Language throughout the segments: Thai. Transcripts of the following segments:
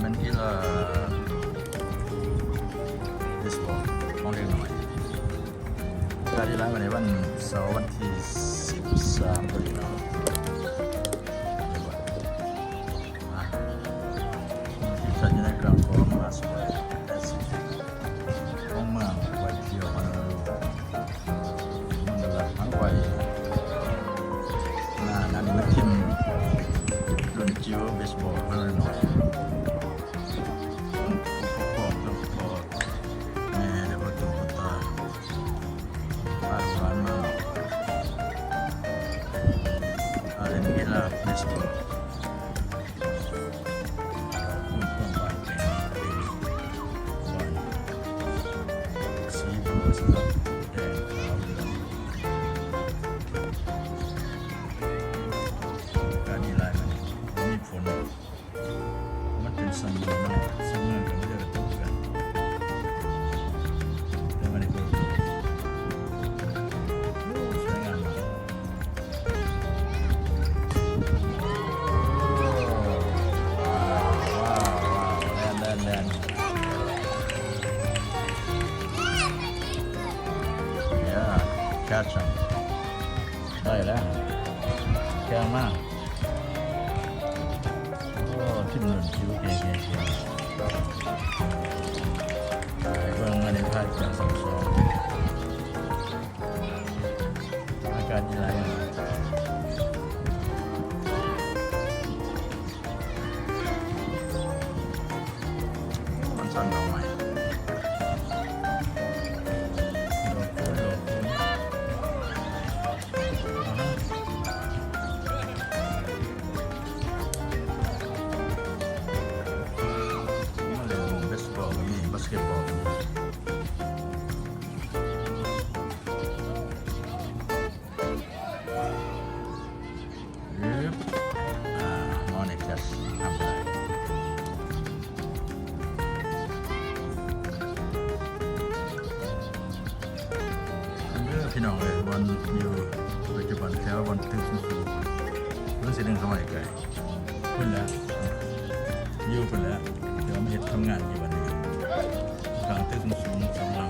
เป็นกีฬาเบสบอลของเด็กหน่อยการที่ร้านวันในวันเสาร์วันที่13ตุลาคมที่จัดอยู่ในกลางของลาสเวกัสของเมืองไปเที่ยวมันละทั้งไปนั่นเป็นทีมรุ่นจิ๋วเบสบอลของเด็กหน่อยสมบูรณ์มากสมบูรณ์กับเรื่องตัวกันแต่ไม่ได้พูดสวยงามมากว้าวแลนเนี่ยแคชชั่นได้แล้วแก้มากที่มันผิวเก่งเบื้องอันนี้ภาคจาก2-2อาการยังไงมันสั่นดอกไม้บาสเกตบอลนอนเอ็กซ์ทำได้พี่น้องเลยวันอยู่ปัจจุบันแถววันตึกสูงเรื่องสิ่งหนึ่งเข้ามาไกลขึ้นแล้วอยู่ขึ้นแล้วเดี๋ยวมาเห็นทำงานอยู่วันนี้กลางตึกสูงสองหลัง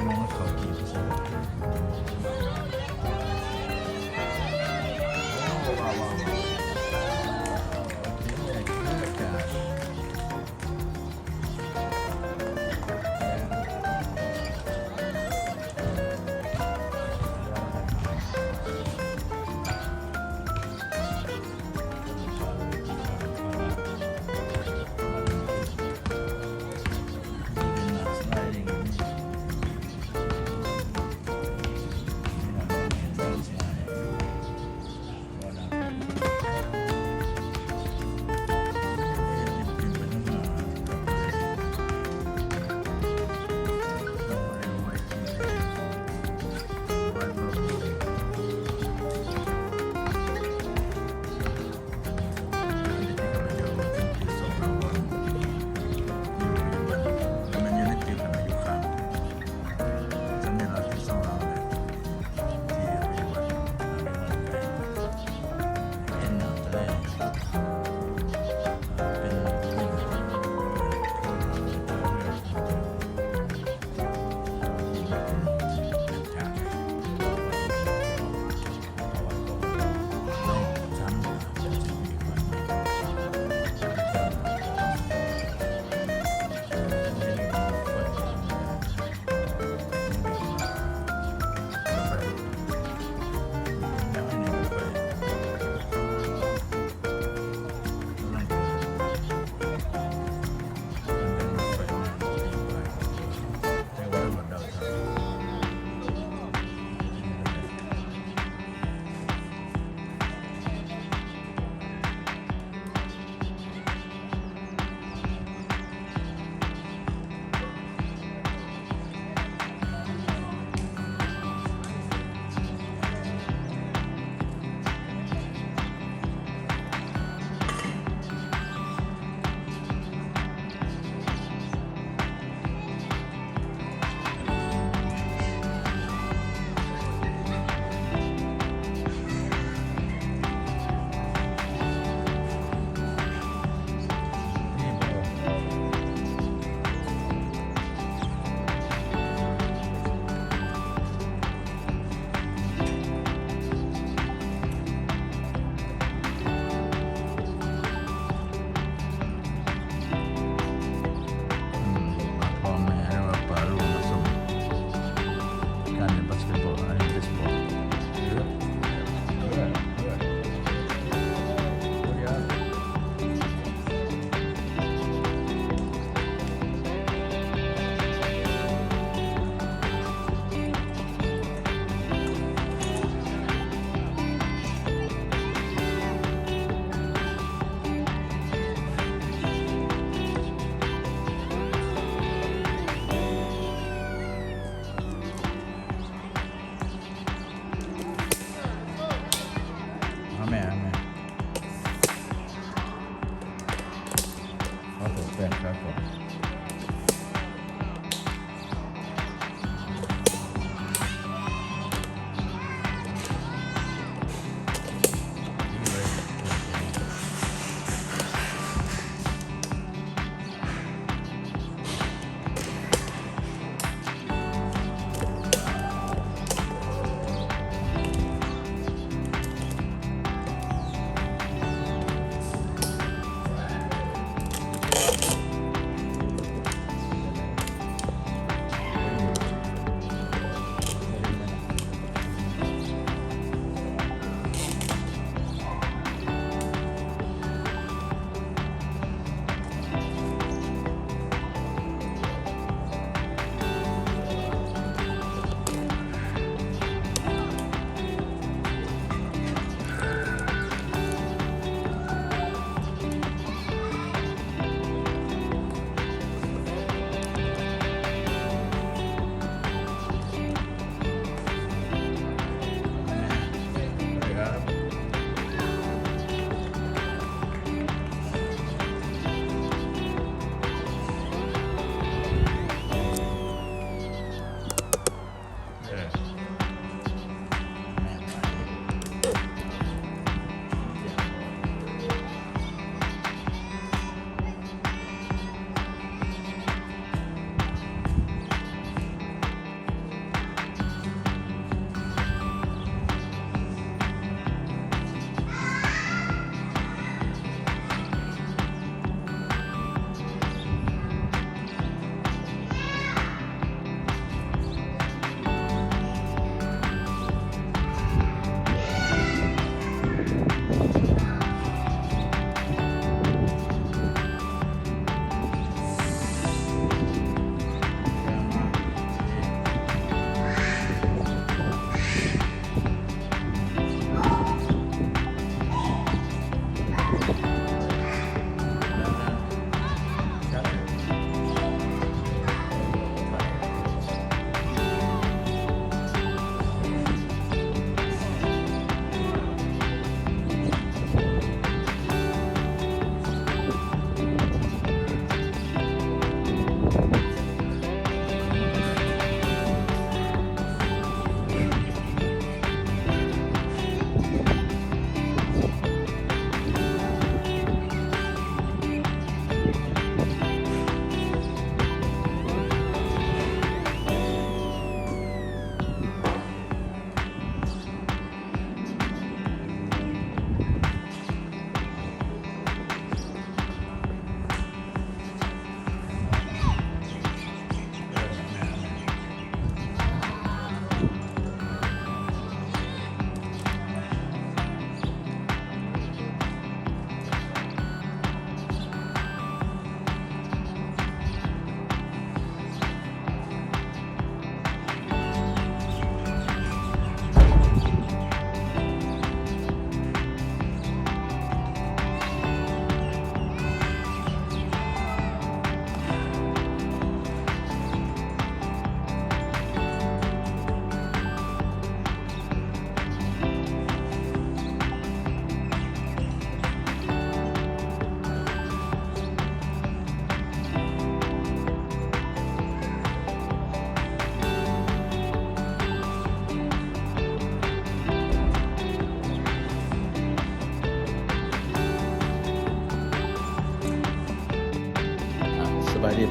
น้องเขากี่เปอร์เซ็นต์ว้าว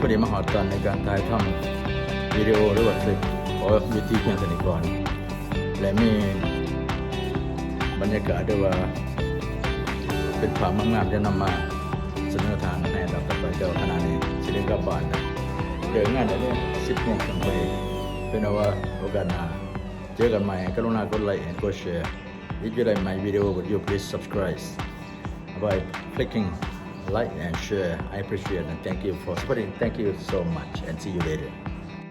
พอดีมาหอดตอนในการถ่ายทำวิดีโอหรือว่าคลิปขอวิธีเพียงเท่านี้ก่อนและมีบรรยากาศด้วยว่าเป็นภาพงามๆจะนำมาเสนอทางในลำดับต่อไปแต่ว่าขณะนี้สิเดินกลับบ้านแล้วเดินงานเดี๋ยวนี้10 โมงถึงไปเป็นว่าโอกาสหน้าเจอกันใหม่กรุณากดไลค์และกดแชร์ If you like my video would you please subscribe by clicking like and share I appreciate and thank you for supporting thank you so much and see you later